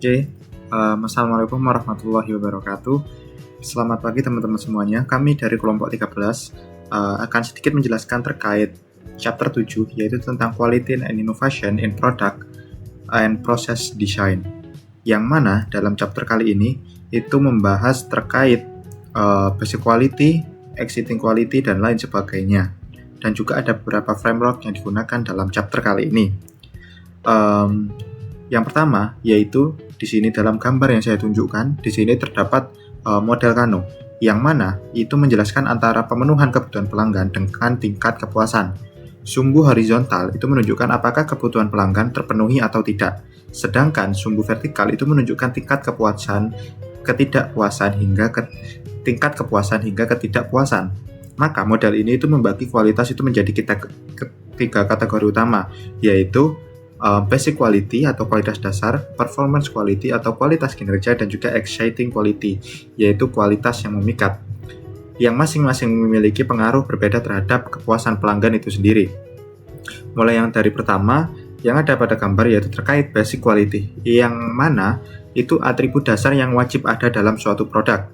Oke, Assalamualaikum warahmatullahi wabarakatuh. Selamat pagi teman-teman semuanya. Kami dari kelompok 13 akan sedikit menjelaskan terkait chapter 7, yaitu tentang Quality and Innovation in Product and Process Design. Yang mana dalam chapter kali ini itu membahas terkait basic quality, exiting quality, dan lain sebagainya. Dan juga ada beberapa framework yang digunakan dalam chapter kali ini. Yang pertama yaitu di sini dalam gambar yang saya tunjukkan, di sini terdapat model Kano, yang mana itu menjelaskan antara pemenuhan kebutuhan pelanggan dengan tingkat kepuasan. Sumbu horizontal itu menunjukkan apakah kebutuhan pelanggan terpenuhi atau tidak, sedangkan sumbu vertikal itu menunjukkan tingkat kepuasan, ketidakpuasan hingga tingkat kepuasan hingga ketidakpuasan. Maka model ini itu membagi kualitas itu menjadi tiga kategori utama, yaitu basic quality atau kualitas dasar, performance quality atau kualitas kinerja, dan juga exciting quality, yaitu kualitas yang memikat, yang masing-masing memiliki pengaruh berbeda terhadap kepuasan pelanggan itu sendiri. Mulai yang dari pertama yang ada pada gambar yaitu terkait basic quality, yang mana itu atribut dasar yang wajib ada dalam suatu produk.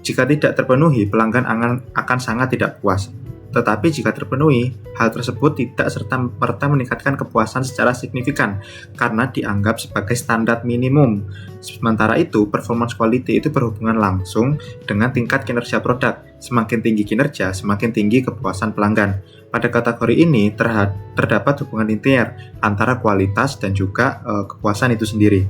Jika tidak terpenuhi, pelanggan akan sangat tidak puas. Tetapi jika terpenuhi, hal tersebut tidak serta-merta meningkatkan kepuasan secara signifikan karena dianggap sebagai standar minimum. Sementara itu, performance quality itu berhubungan langsung dengan tingkat kinerja produk. Semakin tinggi kinerja, semakin tinggi kepuasan pelanggan. Pada kategori ini terdapat hubungan linear antara kualitas dan juga kepuasan itu sendiri.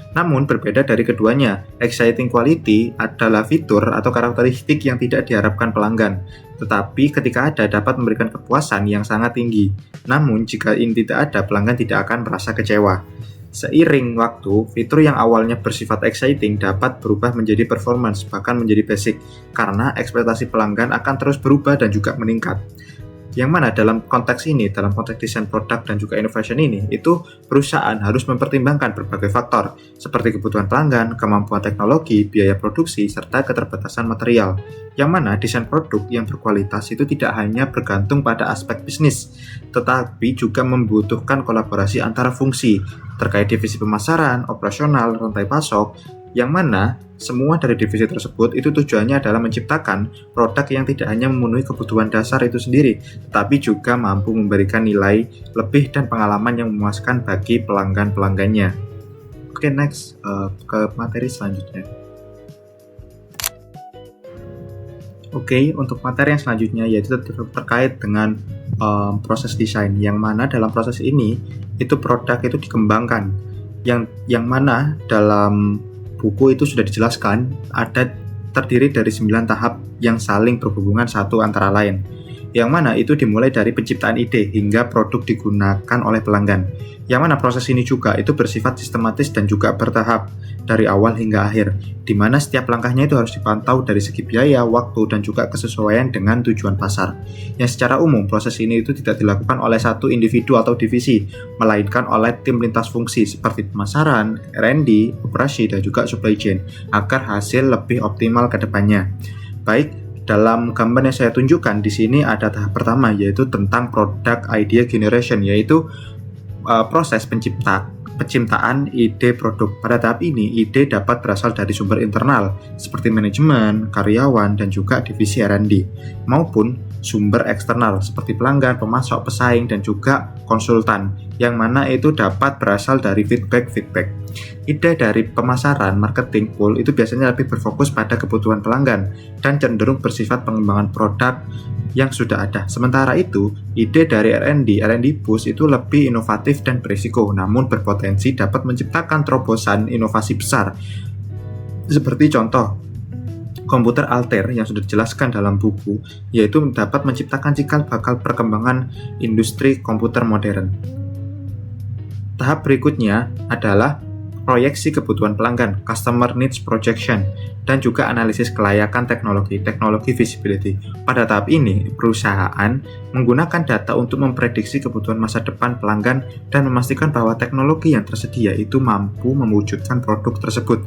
Namun berbeda dari keduanya, exciting quality adalah fitur atau karakteristik yang tidak diharapkan pelanggan, tetapi ketika ada dapat memberikan kepuasan yang sangat tinggi. Namun jika ini tidak ada, pelanggan tidak akan merasa kecewa. Seiring waktu, fitur yang awalnya bersifat exciting dapat berubah menjadi performance, bahkan menjadi basic, karena ekspektasi pelanggan akan terus berubah dan juga meningkat. Yang mana dalam konteks ini, dalam konteks desain produk dan juga innovation ini, itu perusahaan harus mempertimbangkan berbagai faktor, seperti kebutuhan pelanggan, kemampuan teknologi, biaya produksi, serta keterbatasan material. Yang mana desain produk yang berkualitas itu tidak hanya bergantung pada aspek bisnis, tetapi juga membutuhkan kolaborasi antara fungsi, terkait divisi pemasaran, operasional, rantai pasok, yang mana semua dari divisi tersebut itu tujuannya adalah menciptakan produk yang tidak hanya memenuhi kebutuhan dasar itu sendiri, tetapi juga mampu memberikan nilai lebih dan pengalaman yang memuaskan bagi pelanggan-pelanggannya. Oke, next ke materi selanjutnya. Oke, untuk materi yang selanjutnya yaitu terkait dengan proses desain, yang mana dalam proses ini itu produk itu dikembangkan, yang mana dalam buku itu sudah dijelaskan ada terdiri dari 9 tahap yang saling berhubungan satu antara lain, yang mana itu dimulai dari penciptaan ide hingga produk digunakan oleh pelanggan, yang mana proses ini juga itu bersifat sistematis dan juga bertahap dari awal hingga akhir, di mana setiap langkahnya itu harus dipantau dari segi biaya, waktu, dan juga kesesuaian dengan tujuan pasar. Yang secara umum proses ini itu tidak dilakukan oleh satu individu atau divisi, melainkan oleh tim lintas fungsi seperti pemasaran, R&D, operasi, dan juga supply chain agar hasil lebih optimal ke depannya. Baik, dalam gambar yang saya tunjukkan di sini ada tahap pertama yaitu tentang product idea generation, yaitu proses penciptaan ide produk. Pada tahap ini, ide dapat berasal dari sumber internal seperti manajemen, karyawan, dan juga divisi R&D, maupun sumber eksternal seperti pelanggan, pemasok, pesaing, dan juga konsultan, yang mana itu dapat berasal dari feedback. Ide dari pemasaran, marketing, pool itu biasanya lebih berfokus pada kebutuhan pelanggan dan cenderung bersifat pengembangan produk yang sudah ada. Sementara itu, ide dari R&D push itu lebih inovatif dan berisiko, namun berpotensi dapat menciptakan terobosan inovasi besar. Seperti contoh, komputer alter yang sudah dijelaskan dalam buku, yaitu dapat menciptakan cikal bakal perkembangan industri komputer modern. Tahap berikutnya adalah proyeksi kebutuhan pelanggan, customer needs projection, dan juga analisis kelayakan teknologi visibility. Pada tahap ini, perusahaan menggunakan data untuk memprediksi kebutuhan masa depan pelanggan dan memastikan bahwa teknologi yang tersedia itu mampu mewujudkan produk tersebut.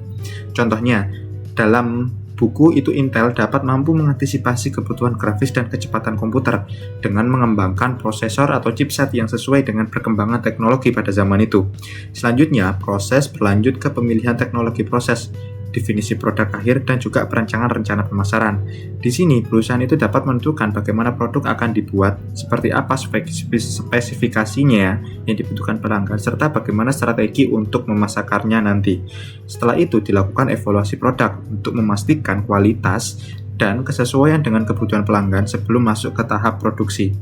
Contohnya, dalam buku itu Intel dapat mampu mengantisipasi kebutuhan grafis dan kecepatan komputer dengan mengembangkan prosesor atau chipset yang sesuai dengan perkembangan teknologi pada zaman itu. Selanjutnya, proses berlanjut ke pemilihan teknologi proses, definisi produk akhir, dan juga perancangan rencana pemasaran. Di sini, perusahaan itu dapat menentukan bagaimana produk akan dibuat, seperti apa spesifikasinya yang dibutuhkan pelanggan, serta bagaimana strategi untuk memasarkannya nanti. Setelah itu, dilakukan evaluasi produk untuk memastikan kualitas dan kesesuaian dengan kebutuhan pelanggan sebelum masuk ke tahap produksi.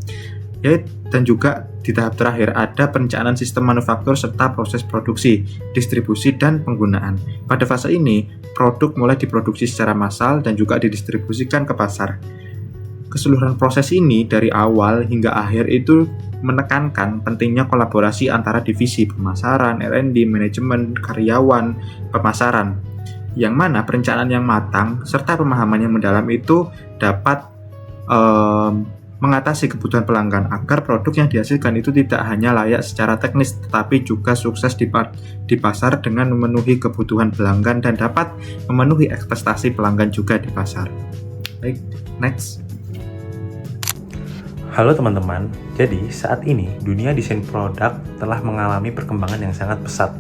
Dan juga di tahap terakhir ada perencanaan sistem manufaktur serta proses produksi, distribusi, dan penggunaan. Pada fase ini, produk mulai diproduksi secara massal dan juga didistribusikan ke pasar. Keseluruhan proses ini dari awal hingga akhir itu menekankan pentingnya kolaborasi antara divisi pemasaran, R&D, manajemen, karyawan, pemasaran, yang mana perencanaan yang matang serta pemahaman yang mendalam itu dapat mengatasi kebutuhan pelanggan agar produk yang dihasilkan itu tidak hanya layak secara teknis tetapi juga sukses di pasar dengan memenuhi kebutuhan pelanggan dan dapat memenuhi ekspektasi pelanggan juga di pasar. Baik, next. Halo teman-teman, jadi saat ini dunia desain produk telah mengalami perkembangan yang sangat pesat.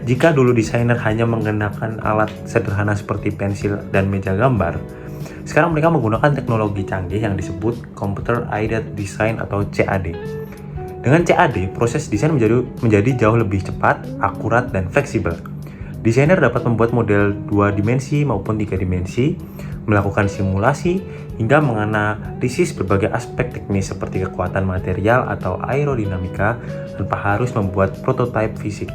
Jika dulu desainer hanya menggunakan alat sederhana seperti pensil dan meja gambar, sekarang mereka menggunakan teknologi canggih yang disebut Computer Aided Design atau CAD. Dengan CAD, proses desain menjadi jauh lebih cepat, akurat, dan fleksibel. Desainer dapat membuat model 2 dimensi maupun 3 dimensi, melakukan simulasi, hingga menganalisis berbagai aspek teknis seperti kekuatan material atau aerodinamika tanpa harus membuat prototipe fisik.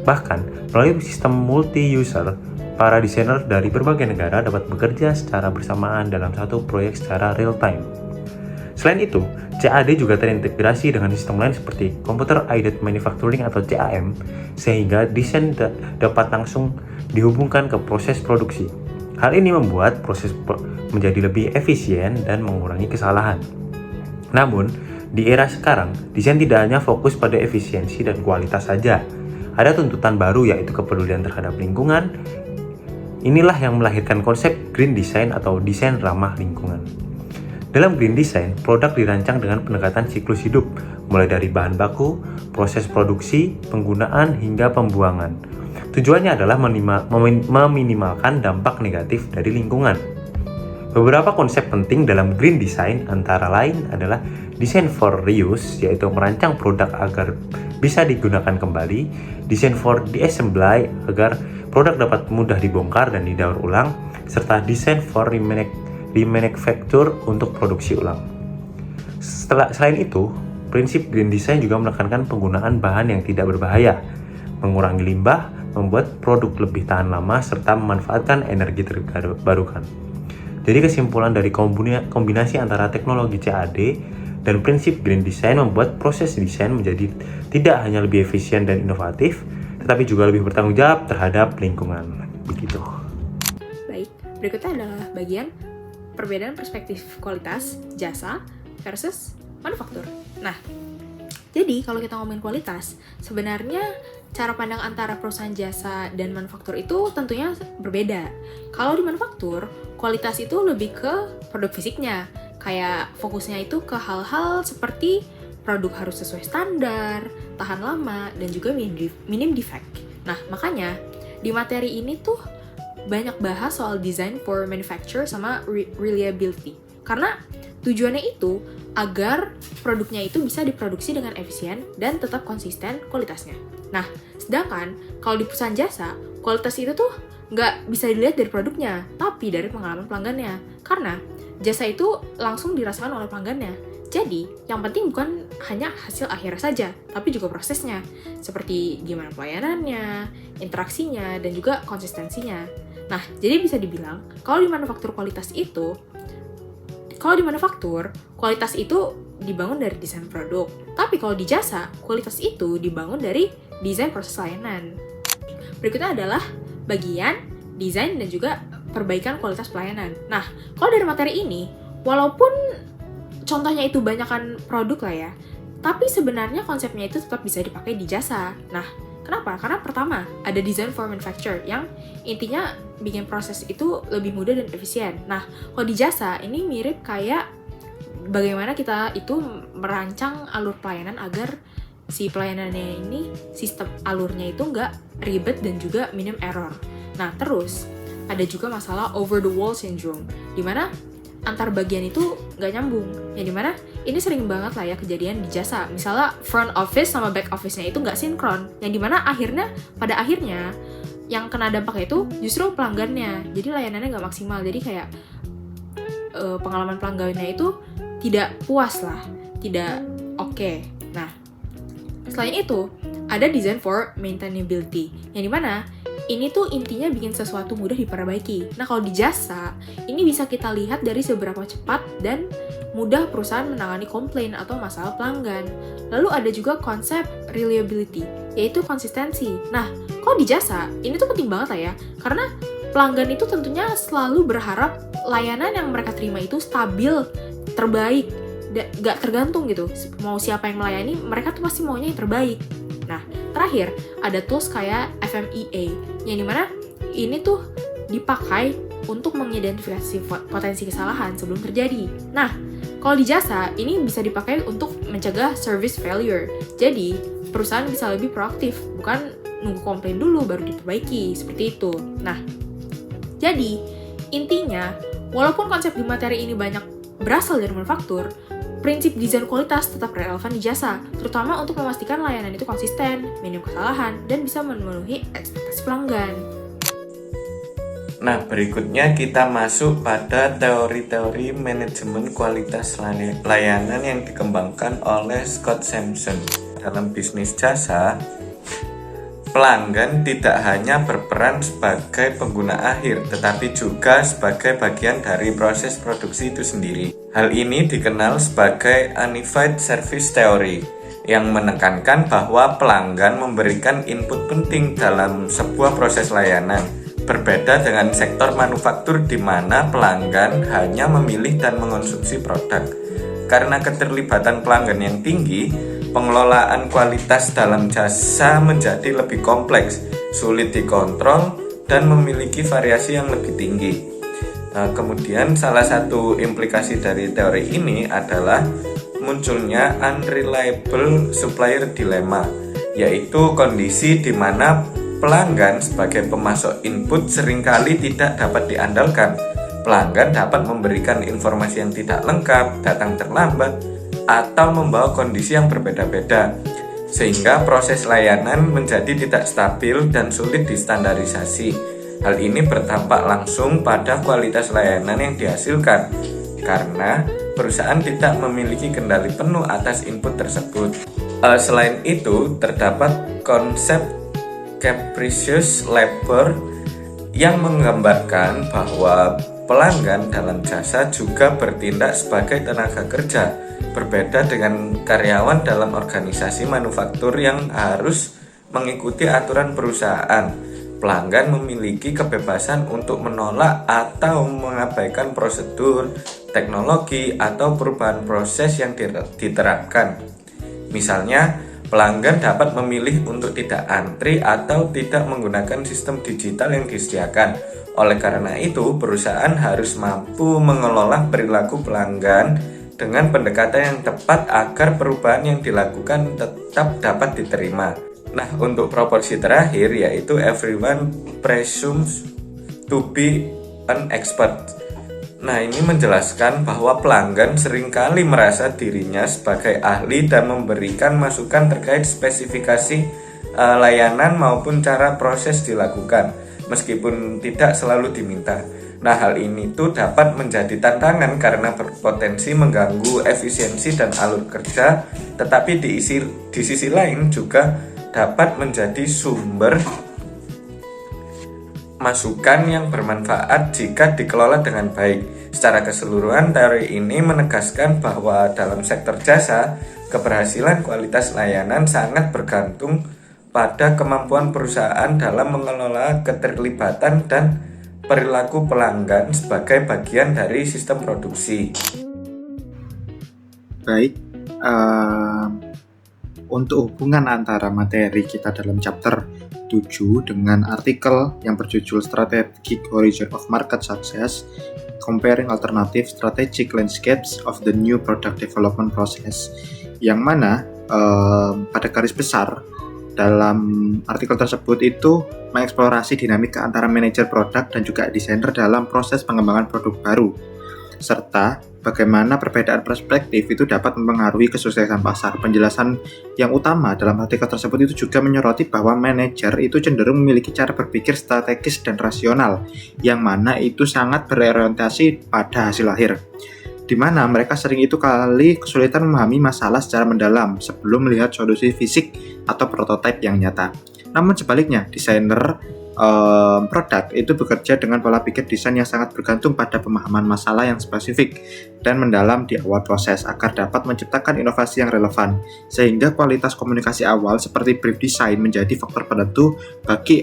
Bahkan, melalui sistem multi-user, para desainer dari berbagai negara dapat bekerja secara bersamaan dalam satu proyek secara real-time. Selain itu, CAD juga terintegrasi dengan sistem lain seperti Computer Aided Manufacturing atau CAM, sehingga desain dapat langsung dihubungkan ke proses produksi. Hal ini membuat proses menjadi lebih efisien dan mengurangi kesalahan. Namun, di era sekarang, desain tidak hanya fokus pada efisiensi dan kualitas saja. Ada tuntutan baru yaitu kepedulian terhadap lingkungan. Inilah yang melahirkan konsep green design atau desain ramah lingkungan. Dalam green design, produk dirancang dengan pendekatan siklus hidup, mulai dari bahan baku, proses produksi, penggunaan, hingga pembuangan. Tujuannya adalah meminimalkan dampak negatif dari lingkungan. Beberapa konsep penting dalam green design antara lain adalah design for reuse, yaitu merancang produk agar bisa digunakan kembali, design for diassembly agar produk dapat mudah dibongkar dan didaur ulang, serta design for remanufacture untuk produksi ulang. Selain itu, prinsip green design juga menekankan penggunaan bahan yang tidak berbahaya, mengurangi limbah, membuat produk lebih tahan lama, serta memanfaatkan energi terbarukan. Jadi kesimpulan dari kombinasi antara teknologi CAD dan prinsip green design membuat proses desain menjadi tidak hanya lebih efisien dan inovatif, tetapi juga lebih bertanggung jawab terhadap lingkungan. Begitu. Baik, berikutnya adalah bagian perbedaan perspektif kualitas, jasa, versus manufaktur. Nah, jadi kalau kita ngomongin kualitas, sebenarnya cara pandang antara perusahaan jasa dan manufaktur itu tentunya berbeda. Kalau di manufaktur, kualitas itu lebih ke produk fisiknya, kayak fokusnya itu ke hal-hal seperti produk harus sesuai standar, tahan lama, dan juga minim defect. Nah, makanya di materi ini tuh banyak bahas soal design for manufacture sama reliability. Karena tujuannya itu agar produknya itu bisa diproduksi dengan efisien dan tetap konsisten kualitasnya. Nah, sedangkan kalau di perusahaan jasa, kualitas itu tuh nggak bisa dilihat dari produknya, tapi dari pengalaman pelanggannya. Karena jasa itu langsung dirasakan oleh pelanggannya. Jadi, yang penting bukan hanya hasil akhirnya saja, tapi juga prosesnya. Seperti gimana pelayanannya, interaksinya, dan juga konsistensinya. Nah, jadi bisa dibilang, kalau di manufaktur kualitas itu dibangun dari desain produk. Tapi kalau di jasa, kualitas itu dibangun dari desain proses layanan. Berikutnya adalah bagian desain dan juga perbaikan kualitas pelayanan. Nah, kalau dari materi ini, walaupun contohnya itu banyakkan produk lah ya, tapi sebenarnya konsepnya itu tetap bisa dipakai di jasa. Nah, kenapa? Karena pertama, ada design for manufacture yang intinya bikin proses itu lebih mudah dan efisien. Nah, kalau di jasa ini mirip kayak bagaimana kita itu merancang alur pelayanan agar si pelayanannya ini, sistem alurnya itu nggak ribet dan juga minim error. Nah, terus ada juga masalah over the wall syndrome, dimana antar bagian itu nggak nyambung. Ya dimana ini sering banget lah ya kejadian di jasa. Misalnya front office sama back office-nya itu nggak sinkron. Yang dimana pada akhirnya yang kena dampaknya itu justru pelanggannya. Jadi layanannya nggak maksimal. Jadi kayak pengalaman pelanggannya itu tidak puas lah, tidak oke. Nah, selain itu ada design for maintainability. Yang dimana ini tuh intinya bikin sesuatu mudah diperbaiki. Nah, kalau di jasa, ini bisa kita lihat dari seberapa cepat dan mudah perusahaan menangani komplain atau masalah pelanggan. Lalu ada juga konsep reliability, yaitu konsistensi. Nah, kalau di jasa, ini tuh penting banget lah ya, karena pelanggan itu tentunya selalu berharap layanan yang mereka terima itu stabil, terbaik, gak tergantung gitu. Mau siapa yang melayani, mereka tuh pasti maunya yang terbaik. Nah, terakhir, ada tools kayak FMEA, yang dimana ini tuh dipakai untuk mengidentifikasi potensi kesalahan sebelum terjadi. Nah, kalau di jasa, ini bisa dipakai untuk mencegah service failure. Jadi, perusahaan bisa lebih proaktif, bukan nunggu komplain dulu baru diperbaiki, seperti itu. Nah, jadi, intinya, walaupun konsep di materi ini banyak berasal dari manufaktur, prinsip desain kualitas tetap relevan di jasa, terutama untuk memastikan layanan itu konsisten, minim kesalahan, dan bisa memenuhi ekspektasi pelanggan. Nah, berikutnya kita masuk pada teori-teori manajemen kualitas layanan yang dikembangkan oleh Scott Sampson. Dalam bisnis jasa, pelanggan tidak hanya berperan sebagai pengguna akhir, tetapi juga sebagai bagian dari proses produksi itu sendiri. Hal ini dikenal sebagai Unified Service Theory, yang menekankan bahwa pelanggan memberikan input penting dalam sebuah proses layanan. Berbeda dengan sektor manufaktur di mana pelanggan hanya memilih dan mengonsumsi produk. Karena keterlibatan pelanggan yang tinggi, pengelolaan kualitas dalam jasa menjadi lebih kompleks, sulit dikontrol, dan memiliki variasi yang lebih tinggi. Kemudian salah satu implikasi dari teori ini adalah munculnya unreliable supplier dilemma, yaitu kondisi di mana pelanggan sebagai pemasok input seringkali tidak dapat diandalkan. Pelanggan dapat memberikan informasi yang tidak lengkap, datang terlambat, atau membawa kondisi yang berbeda-beda, sehingga proses layanan menjadi tidak stabil dan sulit distandarisasi. Hal ini berdampak langsung pada kualitas layanan yang dihasilkan, karena perusahaan tidak memiliki kendali penuh atas input tersebut. Selain itu, terdapat konsep capricious labor yang menggambarkan bahwa pelanggan dalam jasa juga bertindak sebagai tenaga kerja, berbeda dengan karyawan dalam organisasi manufaktur yang harus mengikuti aturan perusahaan. Pelanggan memiliki kebebasan untuk menolak atau mengabaikan prosedur, teknologi, atau perubahan proses yang diterapkan. Misalnya, pelanggan dapat memilih untuk tidak antri atau tidak menggunakan sistem digital yang disediakan. Oleh karena itu, perusahaan harus mampu mengelola perilaku pelanggan dengan pendekatan yang tepat agar perubahan yang dilakukan tetap dapat diterima. Nah, untuk proporsi terakhir yaitu everyone presumes to be an expert. Nah, ini menjelaskan bahwa pelanggan seringkali merasa dirinya sebagai ahli dan memberikan masukan terkait spesifikasi layanan maupun cara proses dilakukan, meskipun tidak selalu diminta. Nah, hal ini tuh dapat menjadi tantangan karena berpotensi mengganggu efisiensi dan alur kerja, tetapi di sisi lain juga dapat menjadi sumber masukan yang bermanfaat jika dikelola dengan baik. Secara keseluruhan, teori ini menegaskan bahwa dalam sektor jasa, keberhasilan kualitas layanan sangat bergantung pada kemampuan perusahaan dalam mengelola keterlibatan dan perilaku pelanggan sebagai bagian dari sistem produksi. Baik, untuk hubungan antara materi kita dalam chapter 7 dengan artikel yang berjudul Strategic Horizon of Market Success, Comparing Alternative Strategic Landscapes of the New Product Development Process, yang mana pada garis besar dalam artikel tersebut itu mengeksplorasi dinamika antara manajer produk dan juga desainer dalam proses pengembangan produk baru, serta bagaimana perbedaan perspektif itu dapat mempengaruhi kesuksesan pasar. Penjelasan yang utama dalam artikel tersebut itu juga menyoroti bahwa manajer itu cenderung memiliki cara berpikir strategis dan rasional, yang mana itu sangat berorientasi pada hasil akhir, di mana mereka sering itu kali kesulitan memahami masalah secara mendalam sebelum melihat solusi fisik atau prototipe yang nyata. Namun sebaliknya, desainer produk itu bekerja dengan pola pikir desain yang sangat bergantung pada pemahaman masalah yang spesifik dan mendalam di awal proses agar dapat menciptakan inovasi yang relevan, sehingga kualitas komunikasi awal seperti brief design menjadi faktor penentu bagi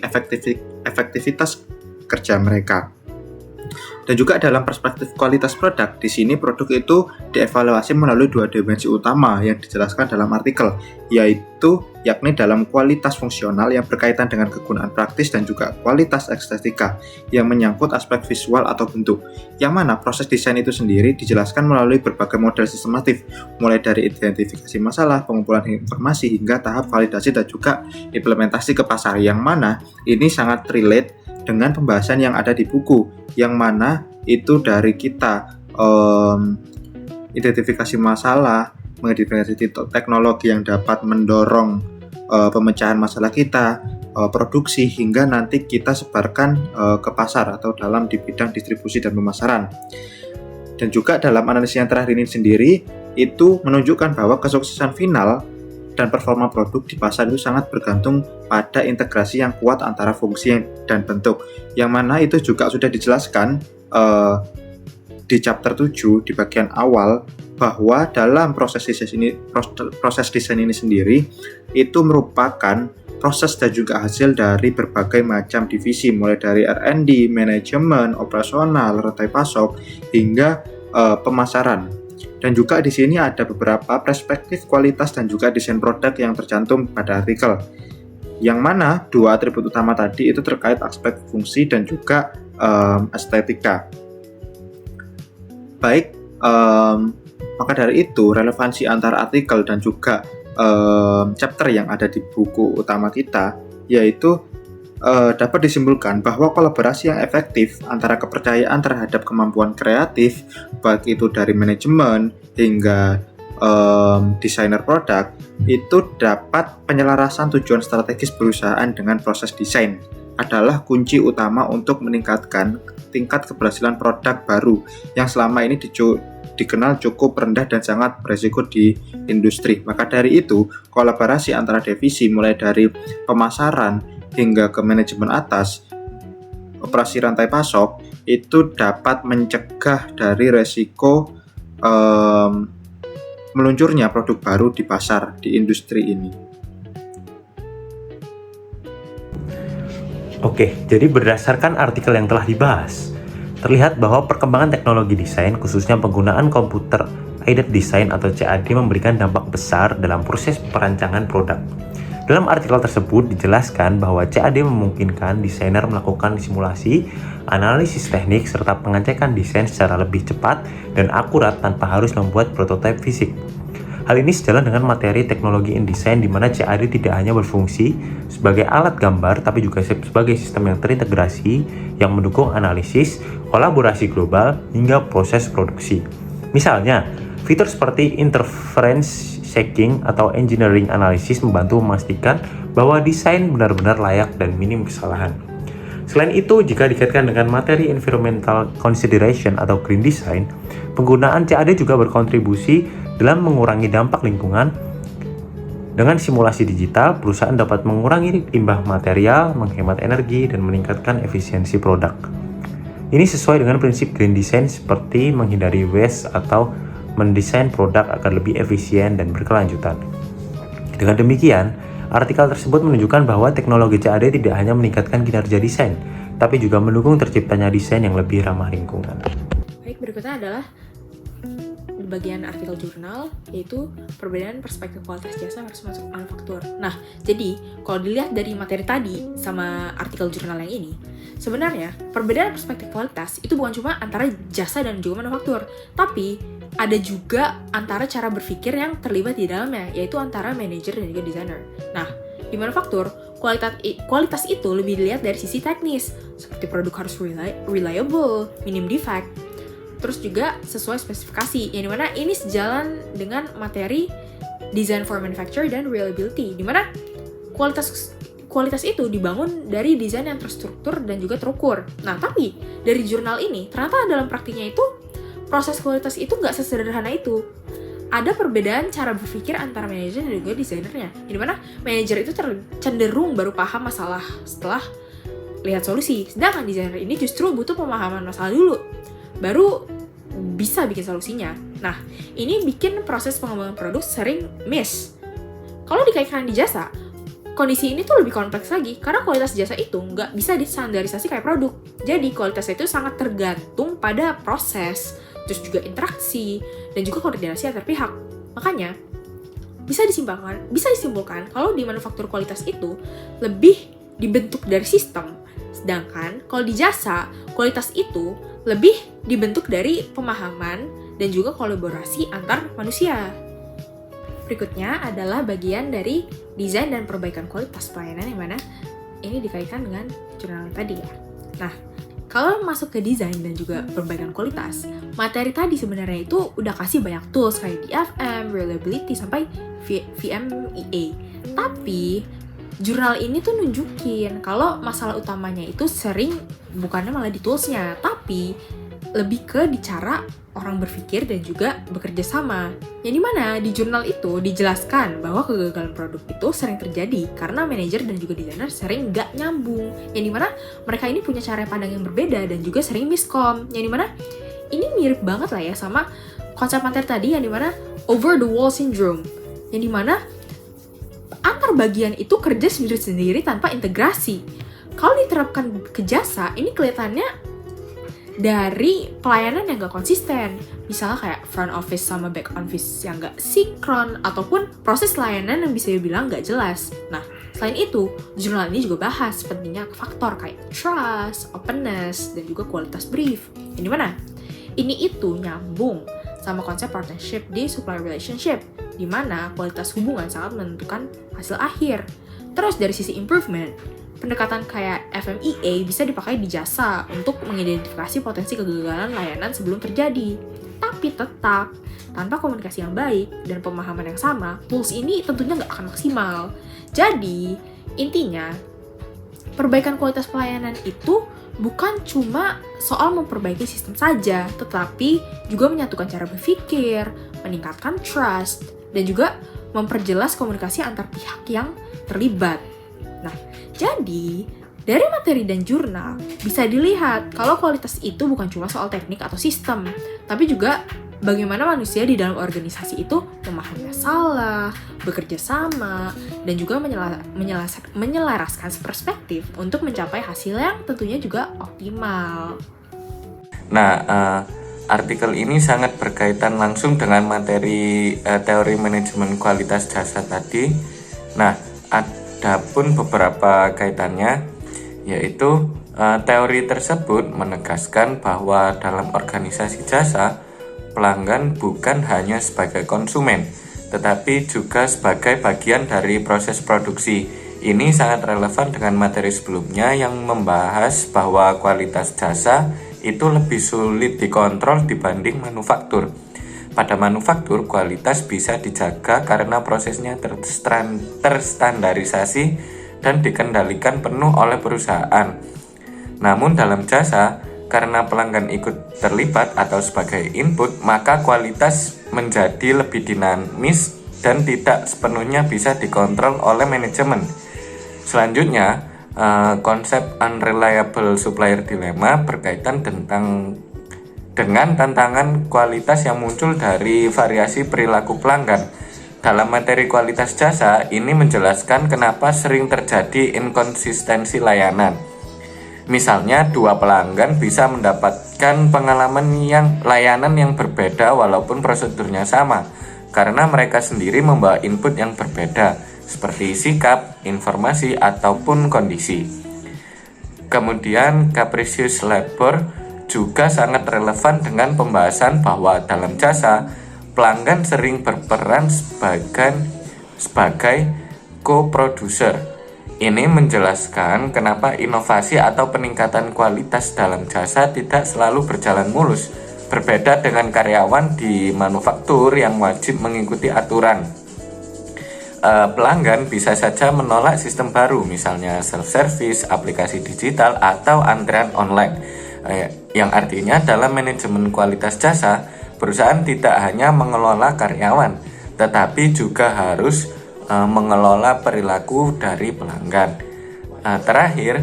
efektivitas kerja mereka. Dan juga dalam perspektif kualitas produk, di sini produk itu dievaluasi melalui 2 dimensi utama yang dijelaskan dalam artikel, yakni dalam kualitas fungsional yang berkaitan dengan kegunaan praktis dan juga kualitas estetika yang menyangkut aspek visual atau bentuk, yang mana proses desain itu sendiri dijelaskan melalui berbagai model sistematif, mulai dari identifikasi masalah, pengumpulan informasi, hingga tahap validasi dan juga implementasi ke pasar, yang mana ini sangat relate dengan pembahasan yang ada di buku, yang mana itu dari kita identifikasi masalah, mengidentifikasi teknologi yang dapat mendorong pemecahan masalah kita, produksi, hingga nanti kita sebarkan ke pasar atau dalam di bidang distribusi dan pemasaran. Dan juga dalam analisis yang terakhir ini sendiri itu menunjukkan bahwa kesuksesan final dan performa produk di pasar itu sangat bergantung pada integrasi yang kuat antara fungsi dan bentuk, yang mana itu juga sudah dijelaskan di chapter 7 di bagian awal, bahwa dalam proses desain ini sendiri itu merupakan proses dan juga hasil dari berbagai macam divisi, mulai dari R&D, manajemen, operasional, rantai pasok, hingga pemasaran. Dan juga di sini ada beberapa perspektif kualitas dan juga desain produk yang tercantum pada artikel, yang mana 2 atribut utama tadi itu terkait aspek fungsi dan juga estetika. Baik, maka dari itu relevansi antara artikel dan juga chapter yang ada di buku utama kita, yaitu dapat disimpulkan bahwa kolaborasi yang efektif antara kepercayaan terhadap kemampuan kreatif, baik itu dari manajemen hingga desainer produk, itu dapat penyelarasan tujuan strategis perusahaan dengan proses desain adalah kunci utama untuk meningkatkan tingkat keberhasilan produk baru yang selama ini dikenal cukup rendah dan sangat beresiko di industri. Maka dari itu, kolaborasi antara divisi mulai dari pemasaran hingga ke manajemen atas, operasi rantai pasok, itu dapat mencegah dari resiko meluncurnya produk baru di pasar, di industri ini. Oke, jadi berdasarkan artikel yang telah dibahas, terlihat bahwa perkembangan teknologi desain, khususnya penggunaan computer aided design atau CAD, memberikan dampak besar dalam proses perancangan produk. Dalam artikel tersebut dijelaskan bahwa CAD memungkinkan desainer melakukan simulasi, analisis teknik, serta pengecekan desain secara lebih cepat dan akurat tanpa harus membuat prototipe fisik. Hal ini sejalan dengan materi teknologi InDesign, di mana CAD tidak hanya berfungsi sebagai alat gambar, tapi juga sebagai sistem yang terintegrasi yang mendukung analisis, kolaborasi global, hingga proses produksi. Misalnya, fitur seperti interference checking atau engineering analysis membantu memastikan bahwa desain benar-benar layak dan minim kesalahan. Selain itu, jika dikaitkan dengan materi environmental consideration atau green design, penggunaan CAD juga berkontribusi dalam mengurangi dampak lingkungan. Dengan simulasi digital, perusahaan dapat mengurangi limbah material, menghemat energi, dan meningkatkan efisiensi produk. Ini sesuai dengan prinsip green design seperti menghindari waste atau mendesain produk agar lebih efisien dan berkelanjutan. Dengan demikian, artikel tersebut menunjukkan bahwa teknologi CAD tidak hanya meningkatkan kinerja desain, tapi juga mendukung terciptanya desain yang lebih ramah lingkungan. Baik, berikutnya adalah bagian artikel jurnal, yaitu perbedaan perspektif kualitas jasa versus manufaktur. Nah, jadi kalau dilihat dari materi tadi sama artikel jurnal yang ini, sebenarnya perbedaan perspektif kualitas itu bukan cuma antara jasa dan juga manufaktur, tapi ada juga antara cara berpikir yang terlibat di dalamnya, yaitu antara manajer dan juga desainer. Nah, di manufaktur, kualitas itu lebih dilihat dari sisi teknis, seperti produk harus reliable, minim defect, terus juga sesuai spesifikasi, yang dimana ini sejalan dengan materi design for manufacture dan reliability, dimana kualitas itu dibangun dari desain yang terstruktur dan juga terukur. Nah, tapi dari jurnal ini, ternyata dalam praktiknya itu, proses kualitas itu nggak sesederhana itu. Ada perbedaan cara berpikir antara manajer dan juga desainernya, yang dimana manajer itu cenderung baru paham masalah setelah lihat solusi, sedangkan desainer ini justru butuh pemahaman masalah dulu, baru bisa bikin solusinya. Nah, ini bikin proses pengembangan produk sering miss. Kalau dikaitkan di jasa, kondisi ini tuh lebih kompleks lagi, karena kualitas jasa itu nggak bisa distandarisasi kayak produk. Jadi, kualitas itu sangat tergantung pada proses, terus juga interaksi, dan juga koordinasi antar pihak. Makanya, bisa disimpulkan kalau di manufaktur kualitas itu lebih dibentuk dari sistem, sedangkan kalau di jasa, kualitas itu lebih dibentuk dari pemahaman dan juga kolaborasi antar manusia. Berikutnya adalah bagian dari desain dan perbaikan kualitas pelayanan, yang mana ini dikaitkan dengan jurnal tadi ya. Nah, kalau masuk ke desain dan juga perbaikan kualitas, materi tadi sebenarnya itu udah kasih banyak tools kayak DFM, reliability, sampai VMEA. Tapi jurnal ini tuh nunjukin kalau masalah utamanya itu sering bukannya malah di toolsnya, tapi lebih ke di cara orang berpikir dan juga bekerja sama. Yang dimana di jurnal itu dijelaskan bahwa kegagalan produk itu sering terjadi karena manajer dan juga desainer sering nggak nyambung. Yang dimana mereka ini punya cara pandang yang berbeda dan juga sering miskom. Yang dimana ini mirip banget lah ya sama konsep materi tadi, yang dimana over the wall syndrome. Yang dimana antar bagian itu kerja sendiri-sendiri tanpa integrasi. Kalau diterapkan ke jasa, ini kelihatannya dari pelayanan yang gak konsisten. Misalnya kayak front office sama back office yang gak sinkron, ataupun proses layanan yang bisa dibilang gak jelas. Nah, selain itu, jurnal ini juga bahas pentingnya faktor kayak trust, openness, dan juga kualitas brief. Yang dimana? Ini itu nyambung sama konsep partnership di supplier relationship, di mana kualitas hubungan sangat menentukan hasil akhir. Terus dari sisi improvement, pendekatan kayak FMEA bisa dipakai di jasa untuk mengidentifikasi potensi kegagalan layanan sebelum terjadi. Tapi tetap, tanpa komunikasi yang baik dan pemahaman yang sama, tools ini tentunya nggak akan maksimal. Jadi, intinya, perbaikan kualitas pelayanan itu bukan cuma soal memperbaiki sistem saja, tetapi juga menyatukan cara berpikir, meningkatkan trust, dan juga memperjelas komunikasi antar pihak yang terlibat. Nah, jadi dari materi dan jurnal bisa dilihat kalau kualitas itu bukan cuma soal teknik atau sistem, tapi juga bagaimana manusia di dalam organisasi itu memahami masalah, bekerja sama, dan juga menyelaraskan perspektif untuk mencapai hasil yang tentunya juga optimal. Nah, artikel ini sangat berkaitan langsung dengan materi teori manajemen kualitas jasa tadi. Nah, ada pun beberapa kaitannya, yaitu teori tersebut menegaskan bahwa dalam organisasi jasa, pelanggan bukan hanya sebagai konsumen, tetapi juga sebagai bagian dari proses produksi. Ini sangat relevan dengan materi sebelumnya yang membahas bahwa kualitas jasa itu lebih sulit dikontrol dibanding manufaktur. Pada manufaktur, kualitas bisa dijaga karena prosesnya terstandarisasi dan dikendalikan penuh oleh perusahaan. Namun dalam jasa, karena pelanggan ikut terlibat atau sebagai input, maka kualitas menjadi lebih dinamis dan tidak sepenuhnya bisa dikontrol oleh manajemen. Selanjutnya, konsep unreliable supplier dilemma berkaitan dengan tantangan kualitas yang muncul dari variasi perilaku pelanggan. Dalam materi kualitas jasa, ini menjelaskan kenapa sering terjadi inkonsistensi layanan. Misalnya, dua pelanggan bisa mendapatkan layanan yang berbeda walaupun prosedurnya sama, karena mereka sendiri membawa input yang berbeda, seperti sikap, informasi, ataupun kondisi. Kemudian, capricious labor juga sangat relevan dengan pembahasan bahwa dalam jasa, pelanggan sering berperan sebagai co-producer. Ini menjelaskan kenapa inovasi atau peningkatan kualitas dalam jasa tidak selalu berjalan mulus, berbeda dengan karyawan di manufaktur yang wajib mengikuti aturan. Pelanggan bisa saja menolak sistem baru, misalnya self-service, aplikasi digital, atau antrean online. Yang artinya dalam manajemen kualitas jasa, perusahaan tidak hanya mengelola karyawan, tetapi juga harus mengelola perilaku dari pelanggan. Terakhir,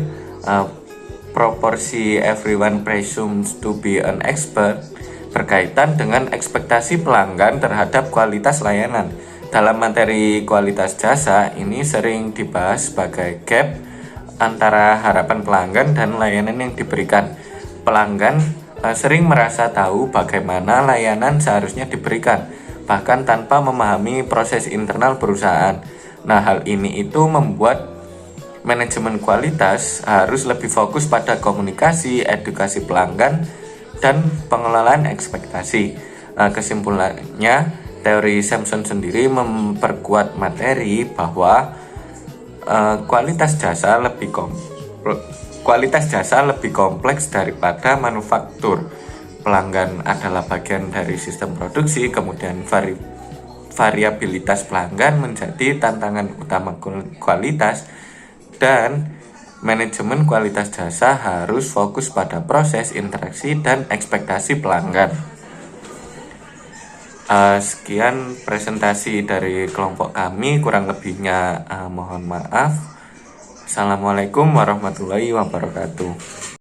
proporsi everyone presumes to be an expert berkaitan dengan ekspektasi pelanggan terhadap kualitas layanan. Dalam materi kualitas jasa, ini sering dibahas sebagai gap antara harapan pelanggan dan layanan yang diberikan. Pelanggan sering merasa tahu bagaimana layanan seharusnya diberikan, bahkan tanpa memahami proses internal perusahaan. Nah, hal ini itu membuat manajemen kualitas harus lebih fokus pada komunikasi, edukasi pelanggan, dan pengelolaan ekspektasi. Kesimpulannya, teori Sampson sendiri memperkuat materi bahwa kualitas jasa lebih kompleks daripada manufaktur. Pelanggan adalah bagian dari sistem produksi, kemudian variabilitas pelanggan menjadi tantangan utama kualitas, dan manajemen kualitas jasa harus fokus pada proses, interaksi, dan ekspektasi pelanggan. Sekian presentasi dari kelompok kami, kurang lebihnya mohon maaf. Assalamualaikum warahmatullahi wabarakatuh.